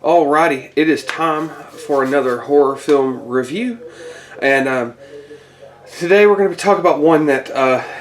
Alrighty, it is time for another horror film review, and today we're going to be talking about one that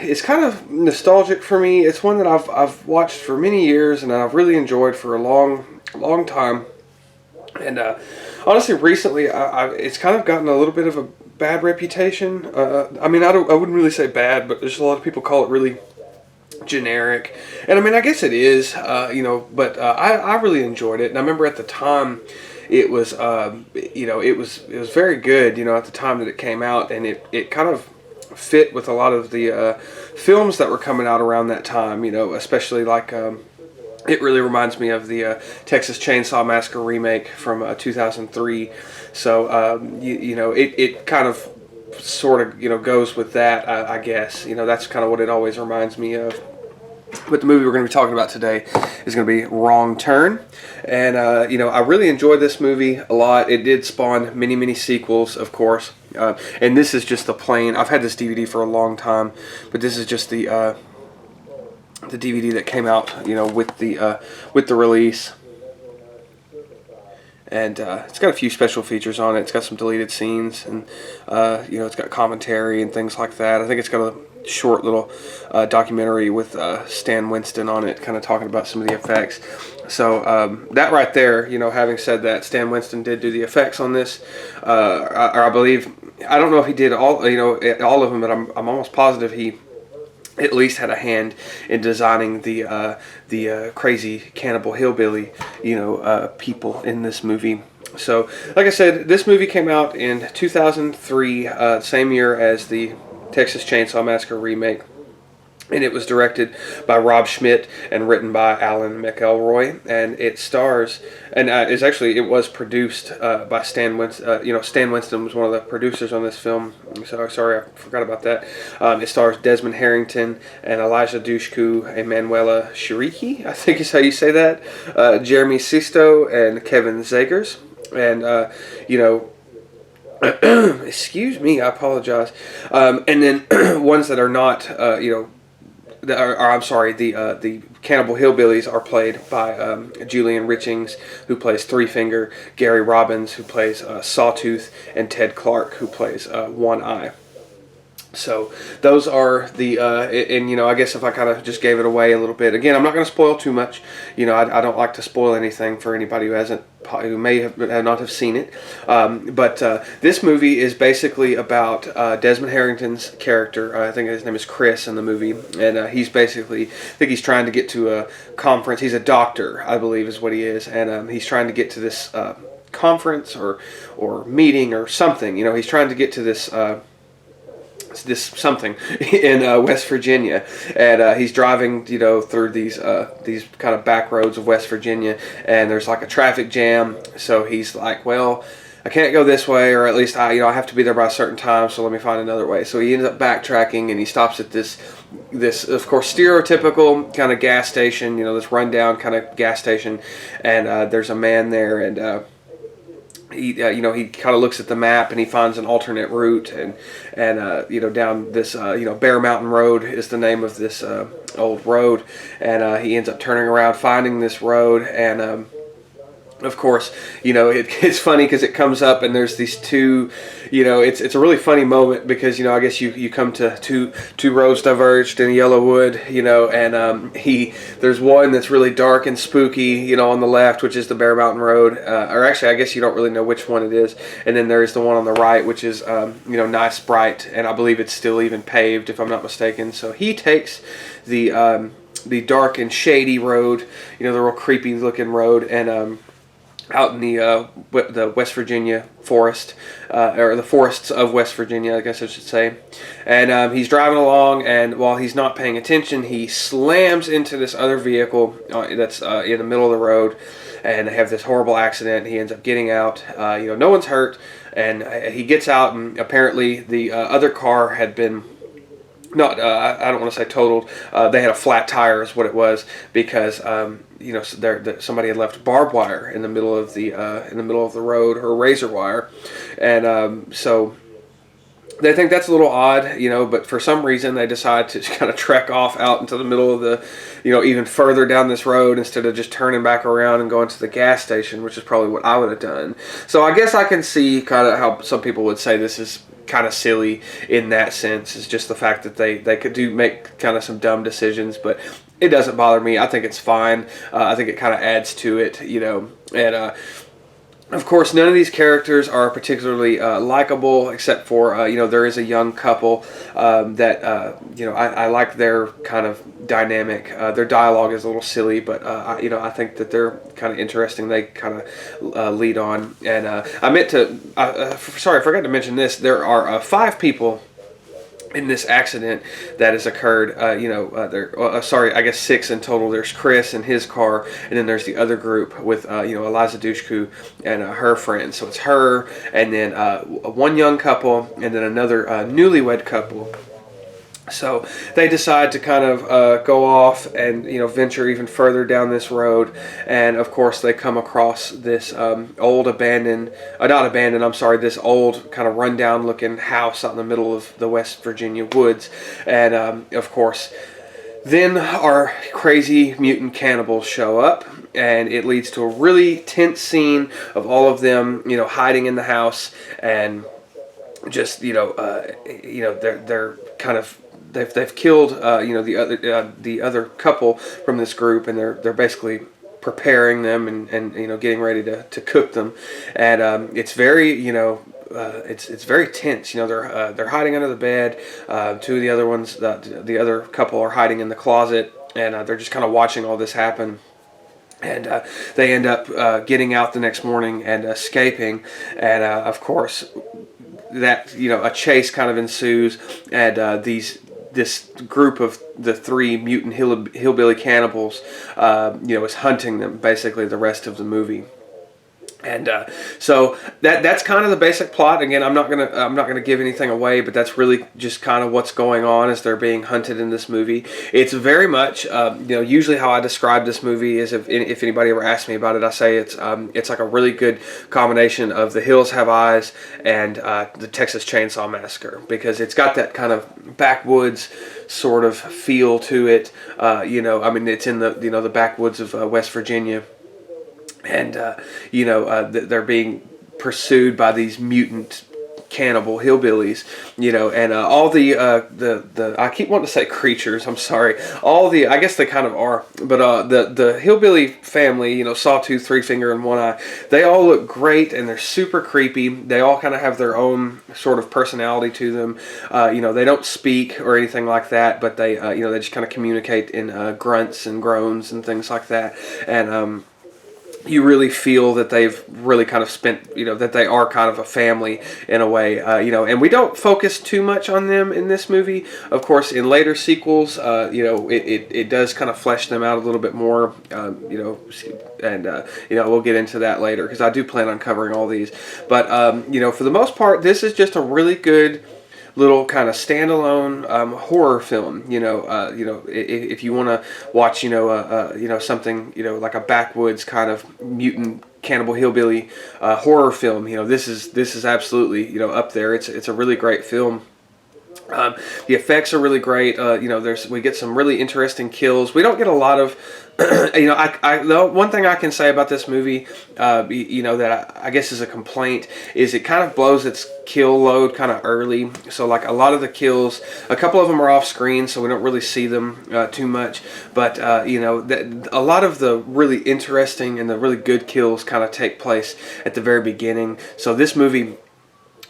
is kind of nostalgic for me. It's one that I've watched for many years and I've really enjoyed for a long time. And honestly, recently it's kind of gotten a little bit of a bad reputation. I mean, I wouldn't really say bad, but there's a lot of people call it really generic, and I mean, I guess it is, but I really enjoyed it, and I remember at the time it was, it was very good, at the time that it came out, and it kind of fit with a lot of the films that were coming out around that time, especially like it really reminds me of the Texas Chainsaw Massacre remake from 2003. So it kind of sort of goes with that, I guess. That's kind of what it always reminds me of. But the movie we're going to be talking about today is going to be Wrong Turn. And, I really enjoyed this movie a lot. It did spawn many sequels, of course. And this is just the plain... I've had this DVD for a long time, but this is just the DVD that came out, with the release. And it's got a few special features on it. It's got some deleted scenes, and it's got commentary and things like that. I think it's got a short little documentary with Stan Winston on it, kind of talking about some of the effects. So that right there, having said that, Stan Winston did do the effects on this, or I believe, I don't know if he did all of them, but I'm almost positive he at least had a hand in designing the crazy cannibal hillbilly, people in this movie. So, like I said, this movie came out in 2003, same year as the Texas Chainsaw Massacre remake, and it was directed by Rob Schmidt and written by Alan McElroy, and it stars, and it was produced by Stan Winston. Stan Winston was one of the producers on this film. So sorry, I forgot about that. It stars Desmond Harrington and Elijah Dushku and Manuela Shariki, I think is how you say that. Jeremy Sisto and Kevin Zegers, and excuse me, I apologize. And then ones that are not, the Cannibal Hillbillies are played by Julian Richings, who plays Three Finger, Gary Robbins, who plays Sawtooth, and Ted Clark, who plays One Eye. So those are the, I guess if I kind of just gave it away a little bit, again, I'm not going to spoil too much. I don't like to spoil anything for anybody who may not have seen it. But this movie is basically about Desmond Harrington's character. I think his name is Chris in the movie, and he's basically, I think he's trying to get to a conference. He's a doctor, I believe, is what he is, and he's trying to get to this conference or meeting or something. He's trying to get to this something in West Virginia, and he's driving through these kind of back roads of West Virginia, and there's like a traffic jam, so he's like, well, I can't go this way, or at least I have to be there by a certain time, so let me find another way. So he ends up backtracking, and he stops at this of course stereotypical kind of gas station, this rundown kind of gas station, and there's a man there, and he kind of looks at the map and he finds an alternate route, and down this Bear Mountain Road is the name of this old road, and he ends up turning around, finding this road, and of course, it's funny because it comes up and there's these two, it's a really funny moment because, I guess you come to two roads diverged in Yellowwood, and there's one that's really dark and spooky, on the left, which is the Bear Mountain Road, or actually, I guess you don't really know which one it is, and then there's the one on the right, which is, nice, bright, and I believe it's still even paved, if I'm not mistaken. So he takes the dark and shady road, the real creepy looking road, and out in the West Virginia forest, or the forests of West Virginia, I guess I should say. And he's driving along, and while he's not paying attention, he slams into this other vehicle that's in the middle of the road, and they have this horrible accident. He ends up getting out. No one's hurt, and he gets out, and apparently the other car had been... not, I don't want to say totaled. They had a flat tire, is what it was, because somebody had left barbed wire in the middle of the road, or razor wire, and so They think that's a little odd, but for some reason they decide to kind of trek off out into the middle of the, even further down this road instead of just turning back around and going to the gas station, which is probably what I would have done. So I guess I can see kind of how some people would say this is kind of silly in that sense. Is just the fact that they could make kind of some dumb decisions, but it doesn't bother me. I think it's fine. I think it kind of adds to it, and of course, none of these characters are particularly likable, except for there is a young couple that I like their kind of dynamic. Their dialogue is a little silly, but I think that they're kind of interesting. They kind of lead on, and I meant to. Sorry, I forgot to mention this. There are 5 people in this accident that has occurred. Sorry, I guess 6 in total. There's Chris and his car, and then there's the other group with Eliza Dushku and her friends. So it's her, and then one young couple, and then another newlywed couple. So they decide to kind of go off and venture even further down this road, and of course they come across this old this old kind of rundown looking house out in the middle of the West Virginia woods, and of course then our crazy mutant cannibals show up, and it leads to a really tense scene of all of them hiding in the house, and just they're kind of they've killed the other couple from this group, and they're basically preparing them and getting ready to cook them, and it's very it's very tense. They're hiding under the bed. 2 of the other ones, the other couple, are hiding in the closet, and they're just kind of watching all this happen. And they end up getting out the next morning and escaping, and of course that a chase kind of ensues, and this group of the 3 mutant hillbilly cannibals is hunting them basically the rest of the movie. And so that's kind of the basic plot. Again, I'm not gonna give anything away, but that's really just kind of what's going on as they're being hunted in this movie. It's very much usually how I describe this movie is, if anybody ever asks me about it, I say it's like a really good combination of The Hills Have Eyes and the Texas Chainsaw Massacre, because it's got that kind of backwoods sort of feel to it. It's in the backwoods of West Virginia. And they're being pursued by these mutant cannibal hillbillies, and all the I keep wanting to say creatures. I'm sorry. I guess they kind of are, but the hillbilly family, Sawtooth, Three Finger, and One Eye, they all look great, and they're super creepy. They all kind of have their own sort of personality to them. They don't speak or anything like that, but they they just kind of communicate in grunts and groans and things like that, and you really feel that they've really kind of spent, that they are kind of a family in a way, and we don't focus too much on them in this movie. Of course, in later sequels, it does kind of flesh them out a little bit more, and we'll get into that later, because I do plan on covering all these. But, for the most part, this is just a really good little kind of standalone horror film. If you want to watch, something, like a backwoods kind of mutant cannibal hillbilly horror film, this is absolutely up there. It's a really great film. The effects are really great. We get some really interesting kills. We don't get a lot of, the one thing I can say about this movie, that I guess is a complaint, is it kind of blows its kill load kind of early. So like a lot of the kills, a couple of them are off screen, so we don't really see them too much. But a lot of the really interesting and the really good kills kind of take place at the very beginning. So this movie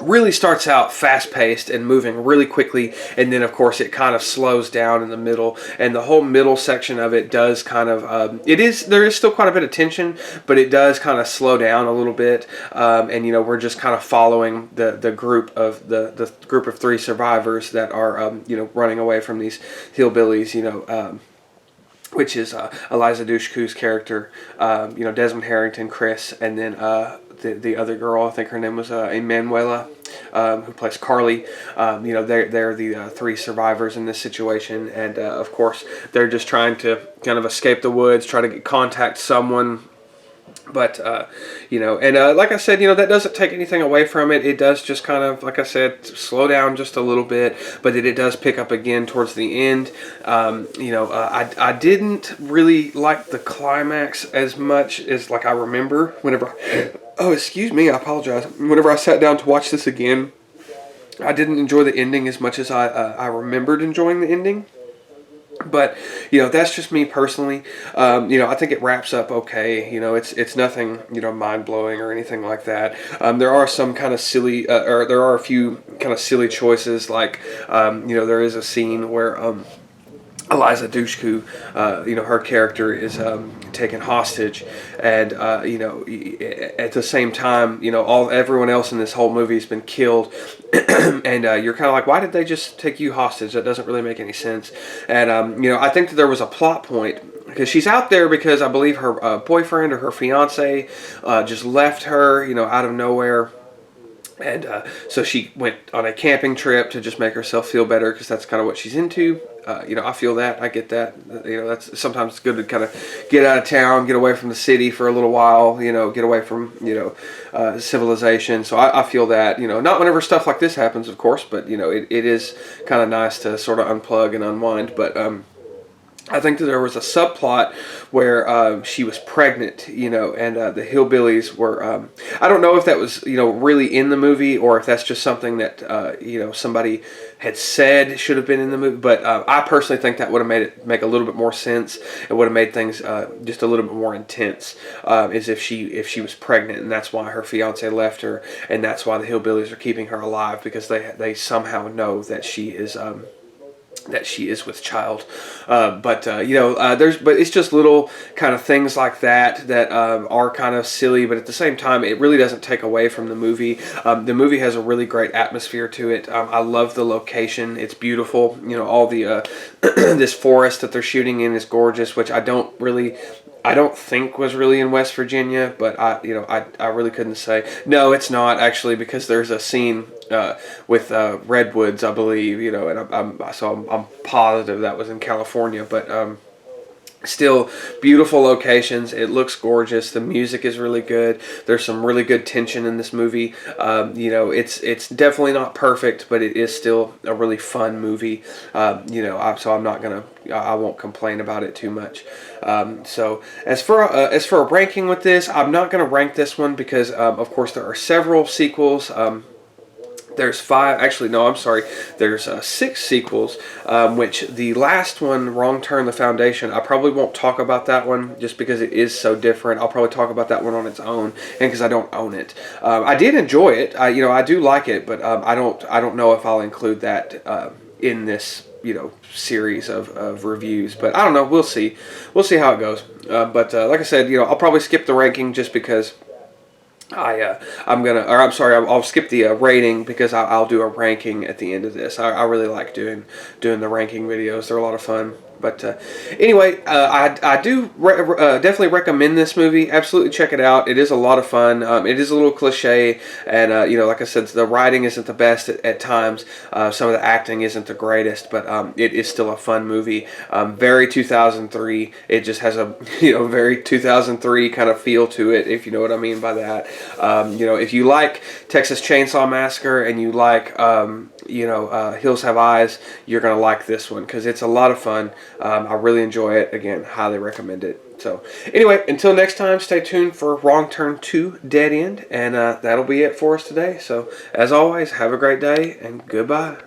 really starts out fast-paced and moving really quickly, and then of course it kind of slows down in the middle, and the whole middle section of it does kind of there is still quite a bit of tension, but it does kind of slow down a little bit, and we're just kind of following the group of the group of 3 survivors that are running away from these hillbillies, which is Eliza Dushku's character, Desmond Harrington, Chris, and then the other girl, I think her name was Emanuela, who plays Carly. They're the 3 survivors in this situation, and of course they're just trying to kind of escape the woods, try to contact someone But and like I said, that doesn't take anything away from it. It does just kind of, like I said, slow down just a little bit, but it does pick up again towards the end. I didn't really like the climax as much as like I remember whenever. Oh, excuse me, I apologize. Whenever I sat down to watch this again, I didn't enjoy the ending as much as I remembered enjoying the ending. But that's just me personally. I think it wraps up okay. It's nothing mind blowing or anything like that. There are some kind of silly, or there are a few kind of silly choices. Like there is a scene where Eliza Dushku, her character is taken hostage, and at the same time, everyone else in this whole movie has been killed, and you're kind of like, why did they just take you hostage? That doesn't really make any sense. And I think that there was a plot point because she's out there because I believe her boyfriend or her fiance just left her, out of nowhere. And so she went on a camping trip to just make herself feel better because that's kind of what she's into. I feel that. I get that. That's sometimes it's good to kind of get out of town, get away from the city for a little while, get away from, civilization. So I feel that, not whenever stuff like this happens, of course, but, it is kind of nice to sort of unplug and unwind. But, I think that there was a subplot where she was pregnant, and the hillbillies were. I don't know if that was, really in the movie or if that's just something that, somebody had said should have been in the movie. But I personally think that would have made it make a little bit more sense. It would have made things just a little bit more intense, as if she was pregnant, and that's why her fiance left her, and that's why the hillbillies are keeping her alive because they somehow know that she is. That she is with child, but it's just little kind of things like that are kind of silly, but at the same time, it really doesn't take away from the movie. The movie has a really great atmosphere to it. I love the location; it's beautiful. All the this forest that they're shooting in is gorgeous, which I don't think was really in West Virginia, but I really couldn't say. No, it's not actually because there's a scene with redwoods, I believe, and I'm positive that was in California, but still beautiful locations. It looks gorgeous. The music is really good. There's some really good tension in this movie. It's definitely not perfect, but it is still a really fun movie. So I won't complain about it too much. So as for a ranking with this, I'm not gonna rank this one because of course there are several sequels. There's 5, actually, no, I'm sorry. There's 6 sequels, which the last one, Wrong Turn, The Foundation, I probably won't talk about that one just because it is so different. I'll probably talk about that one on its own, and because I don't own it. I did enjoy it. I do like it, but I don't know if I'll include that in this series of reviews. But I don't know. We'll see. We'll see how it goes. But like I said, I'll probably skip the ranking just because. I'll skip the rating because I'll do a ranking at the end of this. I really like doing the ranking videos. They're a lot of fun. But anyway, I do definitely recommend this movie. Absolutely check it out. It is a lot of fun. It is a little cliche, and like I said, the writing isn't the best at times. Some of the acting isn't the greatest, but it is still a fun movie. Very 2003. It just has a very 2003 kind of feel to it, if you know what I mean by that. If you like Texas Chainsaw Massacre and you like Hills Have Eyes, you're going to like this one because it's a lot of fun. I really enjoy it. Again, highly recommend it. So anyway, until next time, stay tuned for Wrong Turn 2 Dead End, and that'll be it for us today. So as always, have a great day and goodbye.